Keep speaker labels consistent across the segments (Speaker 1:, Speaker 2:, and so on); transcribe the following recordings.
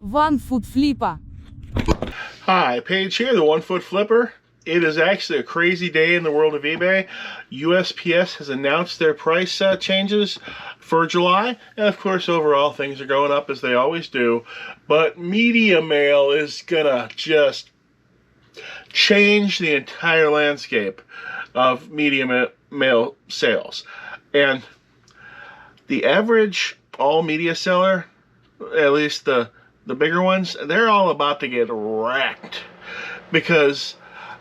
Speaker 1: One-foot-flipper.
Speaker 2: Hi, Paige here, the 1-Foot Flipper. It is actually a crazy day in the world of eBay. USPS has announced their price changes for July, and of course overall things are going up as they always do, but media mail is gonna just change the entire landscape of media mail sales. And the average all media seller, at least the bigger ones, they're all about to get wrecked because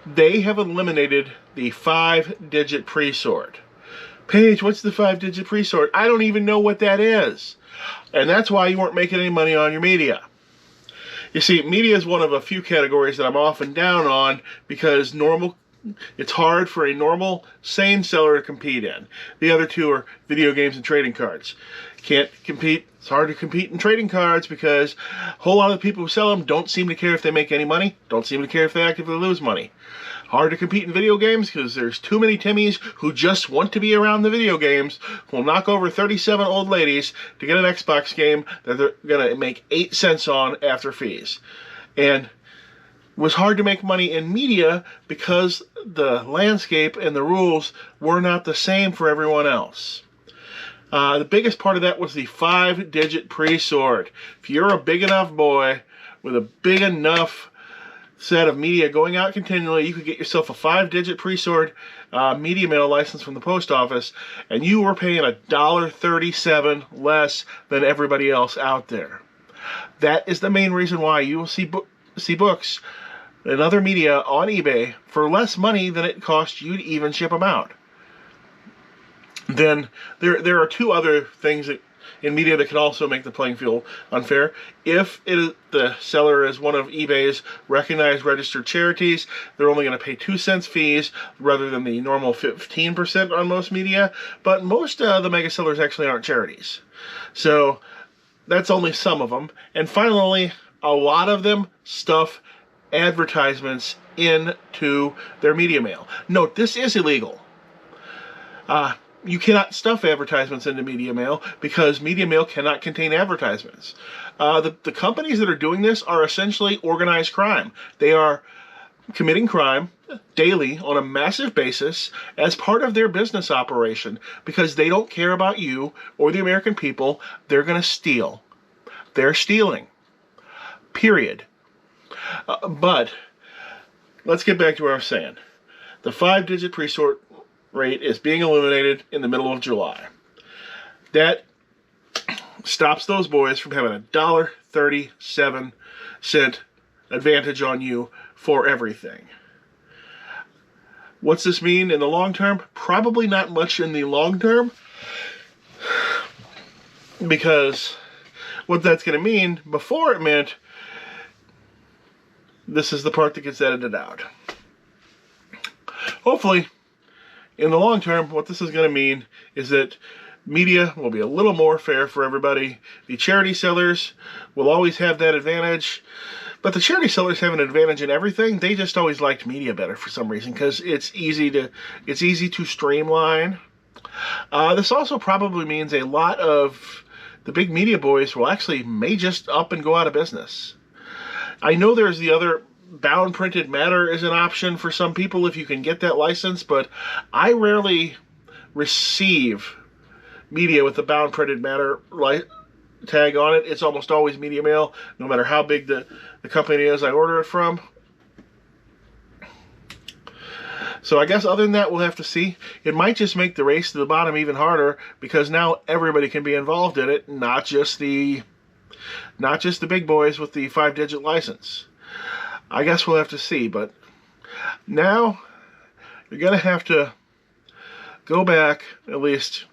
Speaker 2: they have eliminated the 5-digit pre-sort. Paige, what's the 5-digit pre-sort? I don't even know what that is. And that's why you weren't making any money on your media. You see, media is one of a few categories that I'm often down on because it's hard for a normal, sane seller to compete in. The other two are video games and trading cards. Can't compete. It's hard to compete in trading cards because a whole lot of the people who sell them don't seem to care if they make any money, don't seem to care if they actively lose money. Hard to compete in video games because there's too many Timmies who just want to be around the video games, who will knock over 37 old ladies to get an Xbox game that they're going to make 8 cents on after fees. And it was hard to make money in media because the landscape and the rules were not the same for everyone else. The biggest part of that was the 5-digit pre-sort. If you're a big enough boy with a big enough set of media going out continually, you could get yourself a 5-digit pre-sort media mail license from the post office, and you were paying $1.37 less than everybody else out there. That is the main reason why you will see books and other media on eBay for less money than it costs you to even ship them out. Then there are two other things in media that can also make the playing field unfair. If the seller is one of eBay's recognized registered charities, they're only going to pay 2 cents fees rather than the normal 15% on most media. But most of the mega sellers actually aren't charities. So that's only some of them. And finally, a lot of them stuff advertisements into their media mail. Note, this is illegal. You cannot stuff advertisements into media mail because media mail cannot contain advertisements. The companies that are doing this are essentially organized crime. They are committing crime daily on a massive basis as part of their business operation because they don't care about you or the American people. They're going to steal. They're stealing. Period. But let's get back to what I was saying. The 5-digit pre-sort rate is being eliminated in the middle of July. That stops those boys from having a $1.37 advantage on you for everything. What's this mean in the long term? Probably not much in the long term, because what that's going to mean, before it meant, this is the part that gets edited out. Hopefully, in the long term, what this is going to mean is that media will be a little more fair for everybody. The charity sellers will always have that advantage, but the charity sellers have an advantage in everything. They just always liked media better for some reason because it's easy to streamline. This also probably means a lot of the big media boys may just up and go out of business. I know there's the other bound printed matter is an option for some people if you can get that license, but I rarely receive media with the bound printed matter tag on it. It's almost always media mail, no matter how big the company is I order it from. So I guess other than that, we'll have to see. It might just make the race to the bottom even harder because now everybody can be involved in it, not just the big boys with the 5-digit license. I guess we'll have to see, but now you're going to have to go back, at least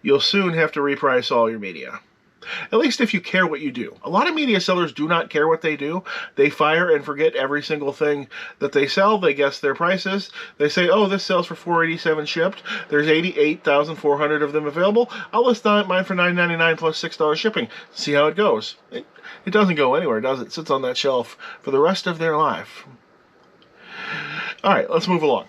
Speaker 2: you'll soon have to reprice all your media. At least if you care what you do. A lot of media sellers do not care what they do. They fire and forget every single thing that they sell. They guess their prices. They say, oh, this sells for $4.87 shipped. There's 88,400 of them available. I'll list mine for $9.99 plus $6 shipping. See how it goes. It doesn't go anywhere, does it? It sits on that shelf for the rest of their life. All right, let's move along.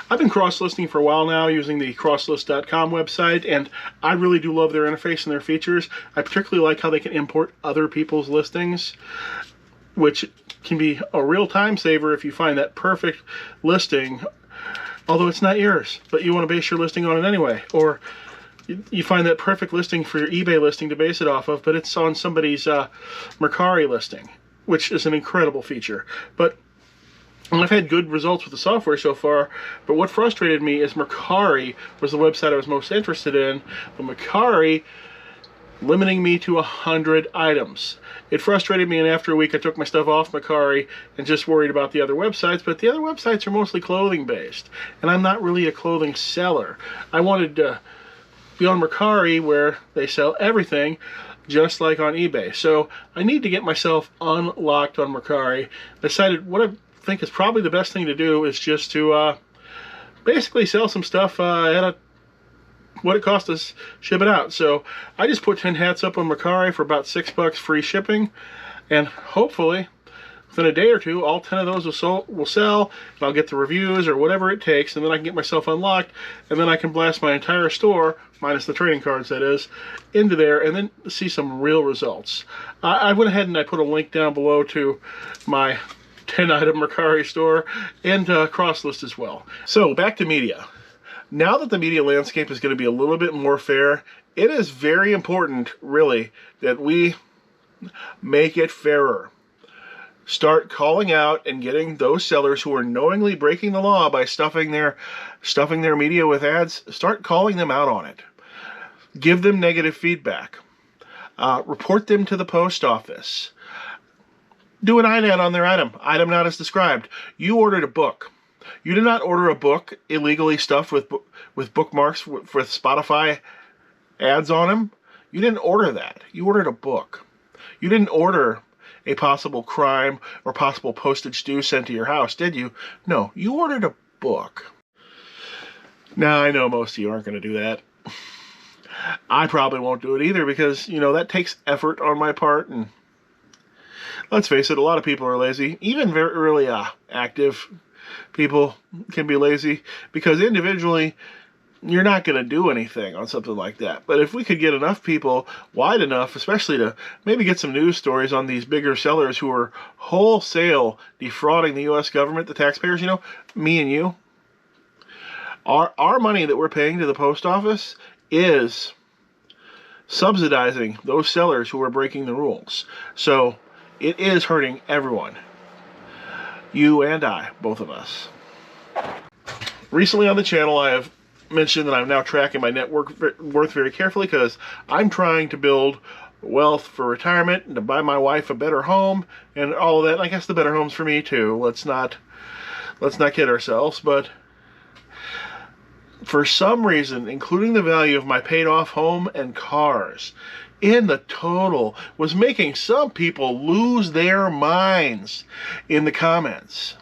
Speaker 2: I've been cross-listing for a while now using the crosslist.com website, and I really do love their interface and their features. I particularly like how they can import other people's listings, which can be a real time saver if you find that perfect listing, although it's not yours, but you want to base your listing on it anyway. Or you find that perfect listing for your eBay listing to base it off of, but it's on somebody's Mercari listing, which is an incredible feature. But I've had good results with the software so far, but what frustrated me is Mercari was the website I was most interested in, but Mercari limiting me to 100 items. It frustrated me, and after a week I took my stuff off Mercari and just worried about the other websites, but the other websites are mostly clothing based, and I'm not really a clothing seller. I wanted to be on Mercari where they sell everything, just like on eBay. So I need to get myself unlocked on Mercari. I decided what I think is probably the best thing to do is just to basically sell some stuff at what it costs us ship it out. So I just put 10 hats up on Mercari for about $6 free shipping, and hopefully within a day or two all 10 of those will sell, and I'll get the reviews or whatever it takes, and then I can get myself unlocked, and then I can blast my entire store, minus the trading cards that is, into there, and then see some real results. I went ahead and I put a link down below to my 10-item Mercari store and Crosslist as well. So back to media. Now that the media landscape is going to be a little bit more fair, it is very important, really, that we make it fairer. Start calling out and getting those sellers who are knowingly breaking the law by stuffing their media with ads. Start calling them out on it. Give them negative feedback. Report them to the post office. Do an INAD on their item. Item not as described. You ordered a book. You did not order a book illegally stuffed with bookmarks with Spotify ads on them. You didn't order that. You ordered a book. You didn't order a possible crime or possible postage due sent to your house, did you? No, you ordered a book. Now, I know most of you aren't going to do that. I probably won't do it either because, you know, that takes effort on my part, and let's face it, a lot of people are lazy. Even very really active people can be lazy because individually you're not going to do anything on something like that. But if we could get enough people wide enough, especially to maybe get some news stories on these bigger sellers who are wholesale defrauding the U.S. government, the taxpayers, you know, me and you, our money that we're paying to the post office is subsidizing those sellers who are breaking the rules. So it is hurting everyone. You and I, both of us. Recently on the channel, I have mentioned that I'm now tracking my net worth very carefully because I'm trying to build wealth for retirement and to buy my wife a better home and all of that. And I guess the better home's for me too. Let's not kid ourselves. But for some reason, including the value of my paid off home and cars in the total was making some people lose their minds in the comments.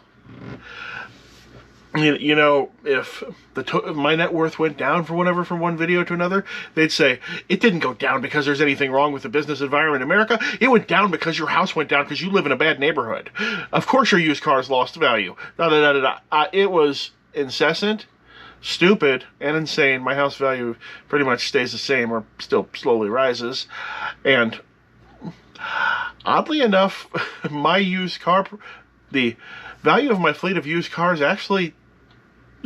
Speaker 2: You know, if my net worth went down for whatever from one video to another, they'd say, it didn't go down because there's anything wrong with the business environment in America. It went down because your house went down because you live in a bad neighborhood. Of course your used cars lost value. It was incessant, stupid, and insane. My house value pretty much stays the same or still slowly rises. And oddly enough, the value of my fleet of used cars actually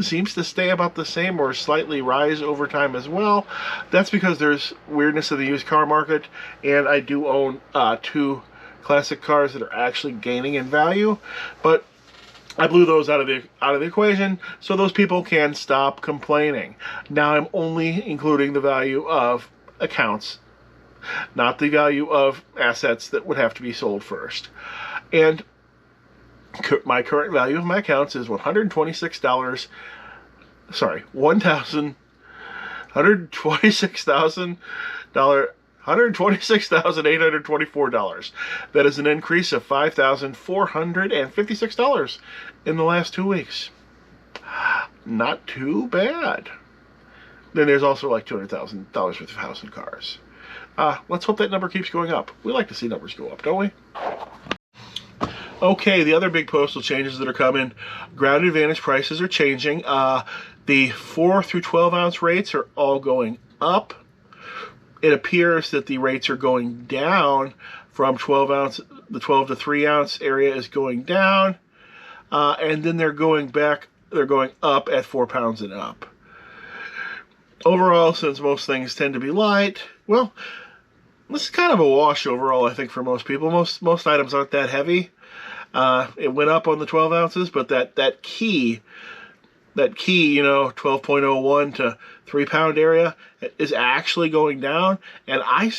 Speaker 2: seems to stay about the same or slightly rise over time as well. That's because there's weirdness in the used car market, and I do own 2 classic cars that are actually gaining in value, but I blew those out of the equation so those people can stop complaining. Now I'm only including the value of accounts, not the value of assets that would have to be sold first. And my current value of my accounts is $126,824. That is an increase of $5,456 in the last 2 weeks. Not too bad. Then there's also like $200,000 worth of house and cars. Let's hope that number keeps going up. We like to see numbers go up, don't we? Okay, the other big postal changes that are coming, ground advantage prices are changing. The 4 through 12 ounce rates are all going up. It appears that the rates are going down from 12 ounce, the 12 to 3 ounce area is going down. And then they're going up at 4 pounds and up. Overall, since most things tend to be light, well, this is kind of a wash overall, I think, for most people. Most items aren't that heavy. It went up on the 12 ounces, but that key, 12.01 to 3 pound area is actually going down. And I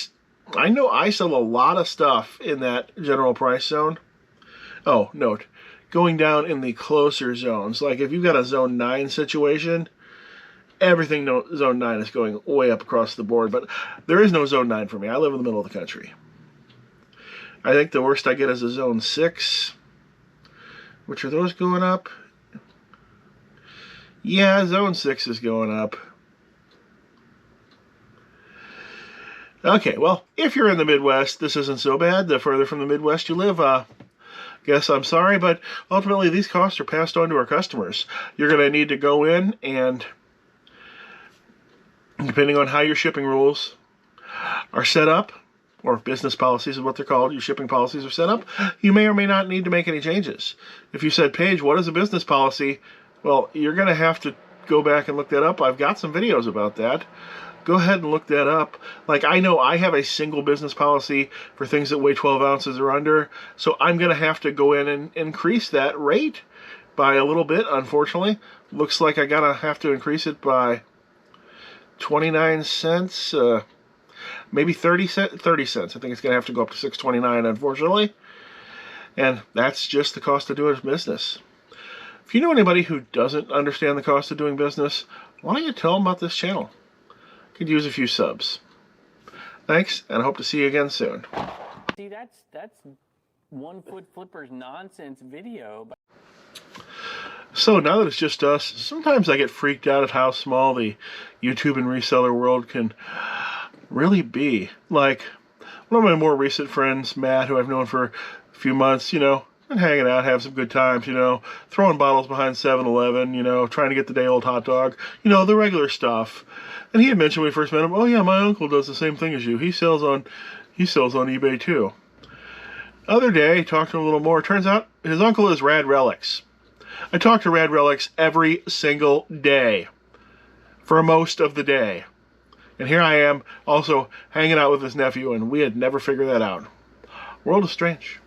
Speaker 2: know I sell a lot of stuff in that general price zone. Oh, note, going down in the closer zones. Like if you've got a zone 9 situation, everything zone 9 is going way up across the board. But there is no zone 9 for me. I live in the middle of the country. I think the worst I get is a zone 6. Which are those going up? Yeah, zone 6 is going up. Okay, well, if you're in the Midwest, this isn't so bad. The further from the Midwest you live, guess I'm sorry, but ultimately these costs are passed on to our customers. You're going to need to go in and, depending on how your shipping rules are set up, or business policies is what they're called, your shipping policies are set up, you may or may not need to make any changes. If you said, Paige, what is a business policy? Well, you're going to have to go back and look that up. I've got some videos about that. Go ahead and look that up. Like, I know I have a single business policy for things that weigh 12 ounces or under, so I'm going to have to go in and increase that rate by a little bit, unfortunately. Looks like I gotta have to increase it by 29 cents, maybe 30 cents. I think it's going to have to go up to $6.29, unfortunately. And that's just the cost of doing business. If you know anybody who doesn't understand the cost of doing business, why don't you tell them about this channel? Could use a few subs. Thanks, and I hope to see you again soon.
Speaker 1: See, that's One Foot Flipper's nonsense video.
Speaker 2: So now that it's just us, sometimes I get freaked out at how small the YouTube and reseller world can really be. Like, one of my more recent friends, Matt, who I've known for a few months, been hanging out, having some good times, throwing bottles behind 7-Eleven, trying to get the day-old hot dog, the regular stuff. And he had mentioned when we first met him, oh yeah, my uncle does the same thing as you. He sells on eBay too. Other day, talked to him a little more. Turns out his uncle is Rad Relics. I talk to Rad Relics every single day for most of the day. And here I am also hanging out with his nephew, and we had never figured that out. World is strange.